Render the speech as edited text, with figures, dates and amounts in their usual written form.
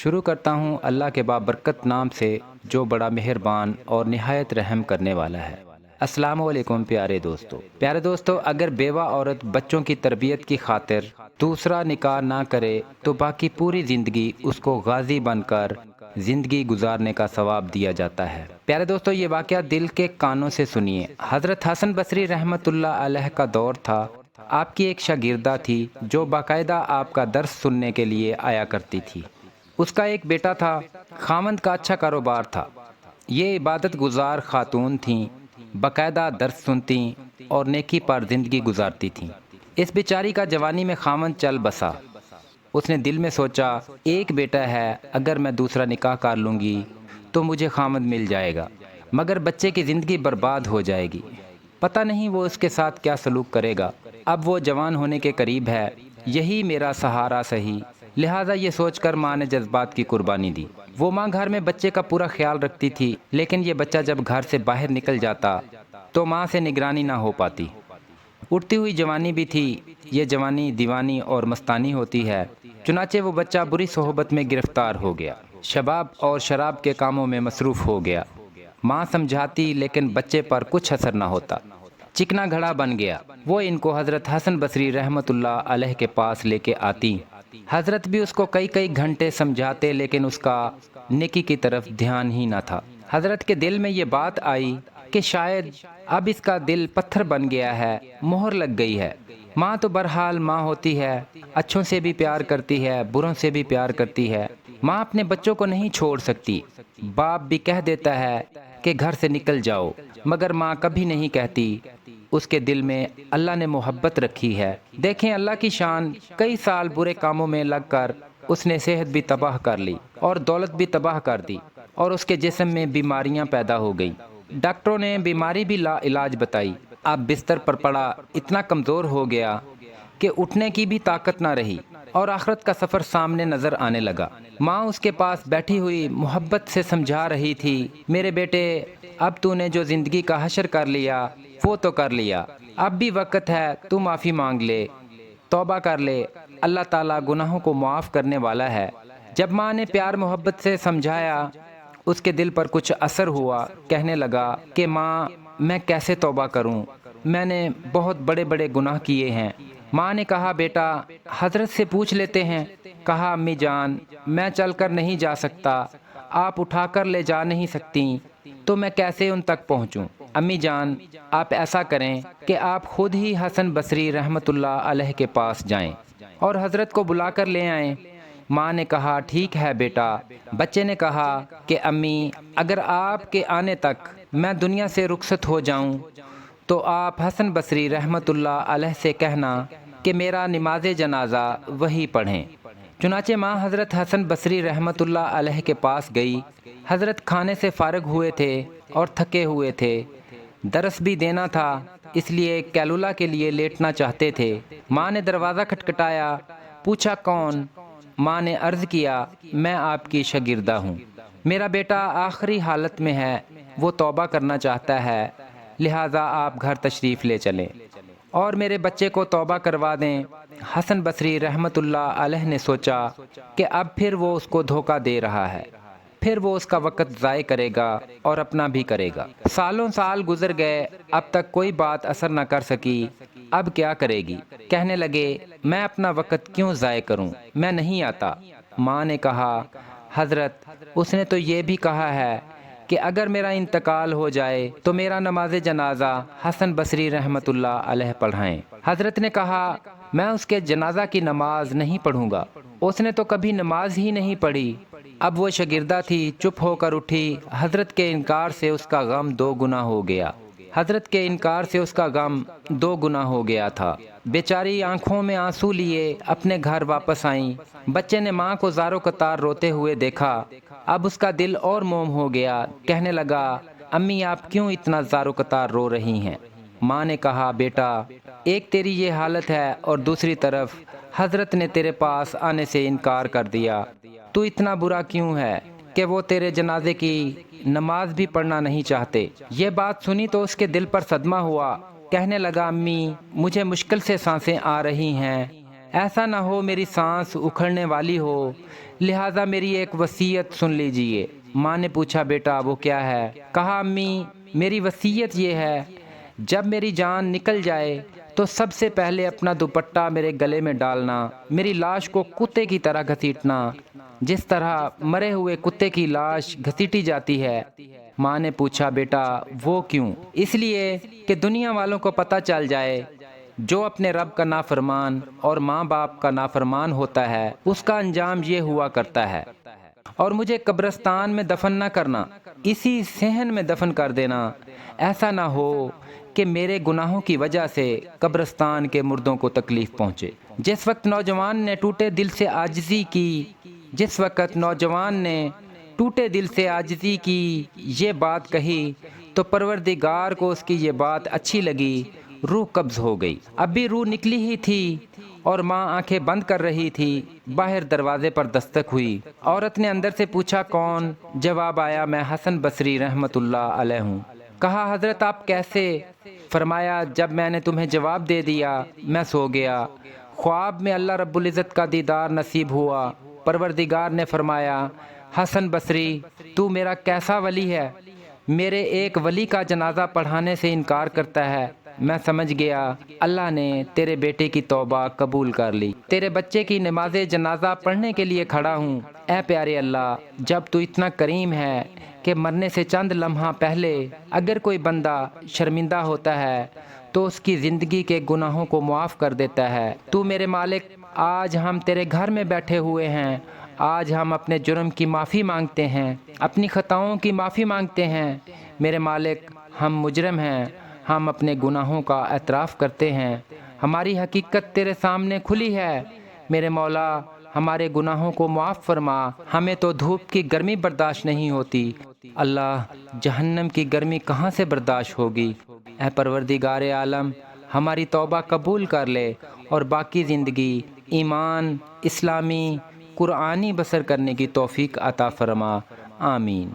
شروع کرتا ہوں اللہ کے بابرکت نام سے جو بڑا مہربان اور نہایت رحم کرنے والا ہے۔ السلام علیکم پیارے دوستو، اگر بیوہ عورت بچوں کی تربیت کی خاطر دوسرا نکاح نہ کرے تو باقی پوری زندگی اس کو غازی بن کر زندگی گزارنے کا ثواب دیا جاتا ہے۔ پیارے دوستو، یہ واقعہ دل کے کانوں سے سنیے۔ حضرت حسن بصری رحمۃ اللہ علیہ کا دور تھا۔ آپ کی ایک شاگردہ تھی جو باقاعدہ آپ کا درس سننے کے لیے آیا کرتی تھی۔ اس کا ایک بیٹا تھا، خاوند کا اچھا کاروبار تھا۔ یہ عبادت گزار خاتون تھیں، باقاعدہ درس سنتیں اور نیکی پر زندگی گزارتی تھیں۔ اس بیچاری کا جوانی میں خاوند چل بسا۔ اس نے دل میں سوچا، ایک بیٹا ہے، اگر میں دوسرا نکاح کر لوں گی تو مجھے خاوند مل جائے گا، مگر بچے کی زندگی برباد ہو جائے گی۔ پتہ نہیں وہ اس کے ساتھ کیا سلوک کرے گا۔ اب وہ جوان ہونے کے قریب ہے، یہی میرا سہارا صحیح۔ لہٰذا یہ سوچ کر ماں نے جذبات کی قربانی دی۔ وہ ماں گھر میں بچے کا پورا خیال رکھتی تھی، لیکن یہ بچہ جب گھر سے باہر نکل جاتا تو ماں سے نگرانی نہ ہو پاتی۔ اٹھتی ہوئی جوانی بھی تھی، یہ جوانی دیوانی اور مستانی ہوتی ہے، چنانچہ وہ بچہ بری صحبت میں گرفتار ہو گیا، شباب اور شراب کے کاموں میں مصروف ہو گیا۔ ماں سمجھاتی لیکن بچے پر کچھ اثر نہ ہوتا، چکنا گھڑا بن گیا۔ وہ ان کو حضرت حسن بصری رحمۃ اللہ علیہ کے پاس لے کے آتی۔ حضرت بھی اس کو کئی گھنٹے سمجھاتے، لیکن اس کا نیکی کی طرف دھیان ہی نہ تھا۔ حضرت کے دل میں یہ بات آئی کہ شاید اب اس کا دل پتھر بن گیا ہے، مہر لگ گئی ہے۔ ماں تو بہرحال ماں ہوتی ہے، اچھوں سے بھی پیار کرتی ہے، بروں سے بھی پیار کرتی ہے۔ ماں اپنے بچوں کو نہیں چھوڑ سکتی۔ باپ بھی کہہ دیتا ہے کہ گھر سے نکل جاؤ، مگر ماں کبھی نہیں کہتی۔ اس کے دل میں اللہ نے محبت رکھی ہے۔ دیکھیں اللہ کی شان، کئی سال برے کاموں میں لگ کر اس نے صحت بھی تباہ کر لی اور دولت بھی تباہ کر دی، اور اس کے جسم میں بیماریاں پیدا ہو گئی۔ ڈاکٹروں نے بیماری بھی لا علاج بتائی۔ اب بستر پر پڑا اتنا کمزور ہو گیا کہ اٹھنے کی بھی طاقت نہ رہی، اور آخرت کا سفر سامنے نظر آنے لگا۔ ماں اس کے پاس بیٹھی ہوئی محبت سے سمجھا رہی تھی، میرے بیٹے، اب تو نے جو زندگی کا حشر کر لیا وہ تو کر لیا، اب بھی وقت ہے تو معافی مانگ لے، توبہ کر لے، اللہ تعالیٰ گناہوں کو معاف کرنے والا ہے۔ جب ماں نے پیار محبت سے سمجھایا، اس کے دل پر کچھ اثر ہوا۔ کہنے لگا کہ ماں، میں کیسے توبہ کروں، میں نے بہت بڑے بڑے گناہ کیے ہیں۔ ماں نے کہا، بیٹا حضرت سے پوچھ لیتے ہیں۔ کہا، امی جان، میں چل کر نہیں جا سکتا، آپ اٹھا کر لے جا نہیں سکتی، تو میں کیسے ان تک پہنچوں؟ امی جان، آپ ایسا کریں کہ آپ خود ہی حسن بصری رحمۃ اللہ علیہ کے پاس جائیں اور حضرت کو بلا کر لے آئیں۔ ماں نے کہا، ٹھیک ہے بیٹا۔ بچے نے کہا کہ امی، اگر آپ کے آنے تک میں دنیا سے رخصت ہو جاؤں تو آپ حسن بصری رحمۃ اللہ علیہ سے کہنا کہ میرا نماز جنازہ وہی پڑھیں۔ چنانچہ ماں حضرت حسن بصری رحمۃ اللہ علیہ کے پاس گئی۔ حضرت کھانے سے فارغ ہوئے تھے اور تھکے ہوئے تھے، درس بھی دینا تھا، اس لیے کیلولا کے لیے لیٹنا چاہتے تھے۔ ماں نے دروازہ کھٹکھٹایا، پوچھا کون؟ ماں نے عرض کیا، میں آپ کی شاگردہ ہوں، میرا بیٹا آخری حالت میں ہے، وہ توبہ کرنا چاہتا ہے، لہٰذا آپ گھر تشریف لے چلیں اور میرے بچے کو توبہ کروا دیں۔ حسن بصری رحمۃ اللہ علیہ نے سوچا کہ اب پھر وہ اس کو دھوکہ دے رہا ہے، پھر وہ اس کا وقت ضائع کرے گا اور اپنا بھی کرے گا۔ سالوں سال گزر گئے، اب تک کوئی بات اثر نہ کر سکی۔ اب کیا کرے گی؟ کہنے لگے، میں اپنا وقت کیوں ضائع کروں، میں نہیں آتا۔ ماں نے کہا، حضرت، اس نے تو یہ بھی کہا ہے کہ اگر میرا انتقال ہو جائے تو میرا نماز جنازہ حسن بصری رحمۃ اللہ علیہ پڑھائیں۔ حضرت نے کہا، میں اس کے جنازہ کی نماز نہیں پڑھوں گا، اس نے تو کبھی نماز ہی نہیں پڑھی۔ اب وہ شاگردہ تھی، چپ ہو کر اٹھی۔ حضرت کے انکار سے اس کا غم دو گنا ہو گیا۔ حضرت کے انکار سے اس کا غم دو گنا ہو گیا تھا۔ بیچاری آنکھوں میں آنسو لیے اپنے گھر واپس آئیں۔ بچے نے ماں کو زارو قطار روتے ہوئے دیکھا۔ اب اس کا دل اور موم ہو گیا۔ کہنے لگا، امی آپ کیوں اتنا زارو قطار رو رہی ہیں؟ ماں نے کہا، بیٹا، ایک تیری یہ حالت ہے اور دوسری طرف حضرت نے تیرے پاس آنے سے انکار کر دیا۔ تو اتنا برا کیوں ہے کہ وہ تیرے جنازے کی نماز بھی پڑھنا نہیں چاہتے؟ یہ بات سنی تو اس کے دل پر صدمہ ہوا۔ کہنے لگا، امی، مجھے مشکل سے سانسیں آ رہی ہیں، ایسا نہ ہو میری سانس اکھڑنے والی ہو، لہٰذا میری ایک وصیت سن لیجئے۔ ماں نے پوچھا بیٹا وہ کیا ہے؟ کہا امی میری وصیت یہ ہے، جب میری جان نکل جائے تو سب سے پہلے اپنا دوپٹہ میرے گلے میں ڈالنا، میری لاش کو کتے کی طرح گھسیٹنا، جس طرح مرے ہوئے کتے کی لاش گھسیٹی جاتی ہے۔ ماں نے پوچھا بیٹا وہ کیوں؟ اس لیے کہ دنیا والوں کو پتہ چل جائے جو اپنے رب کا نافرمان اور ماں باپ کا نافرمان ہوتا ہے اس کا انجام یہ ہوا کرتا ہے۔ اور مجھے قبرستان میں دفن نہ کرنا، اسی صحن میں دفن کر دینا، ایسا نہ ہو کہ میرے گناہوں کی وجہ سے قبرستان کے مردوں کو تکلیف پہنچے۔ جس وقت نوجوان نے ٹوٹے دل سے عاجزی کی یہ بات کہی تو پروردگار کو اس کی یہ بات اچھی لگی، روح قبض ہو گئی۔ اب بھی روح نکلی ہی تھی اور ماں آنکھیں بند کر رہی تھی، باہر دروازے پر دستک ہوئی۔ عورت نے اندر سے پوچھا کون؟ جواب آیا میں حسن بصری رحمت اللہ علیہ ہوں۔ کہا حضرت آپ کیسے؟ فرمایا جب میں نے تمہیں جواب دے دیا میں سو گیا، خواب میں اللہ رب العزت کا دیدار نصیب ہوا۔ پروردگار نے فرمایا حسن بصری تو میرا کیسا ولی ہے، میرے ایک ولی کا جنازہ پڑھانے سے انکار کرتا ہے۔ میں سمجھ گیا اللہ نے تیرے بیٹے کی توبہ قبول کر لی، تیرے بچے کی نماز جنازہ پڑھنے کے لیے کھڑا ہوں۔ اے پیارے اللہ، جب تو اتنا کریم ہے کہ مرنے سے چند لمحہ پہلے اگر کوئی بندہ شرمندہ ہوتا ہے تو اس کی زندگی کے گناہوں کو معاف کر دیتا ہے۔ تو میرے مالک آج ہم تیرے گھر میں بیٹھے ہوئے ہیں، آج ہم اپنے جرم کی معافی مانگتے ہیں، اپنی خطاؤں کی معافی مانگتے ہیں۔ میرے مالک ہم مجرم ہیں، ہم اپنے گناہوں کا اعتراف کرتے ہیں، ہماری حقیقت تیرے سامنے کھلی ہے۔ میرے مولا ہمارے گناہوں کو معاف فرما، ہمیں تو دھوپ کی گرمی برداشت نہیں ہوتی، اللہ جہنم کی گرمی کہاں سے برداشت ہوگی؟ اے پروردگار عالم ہماری توبہ قبول کر لے اور باقی زندگی ایمان، اسلامی، قرآنی بسر کرنے کی توفیق عطا فرما، آمین۔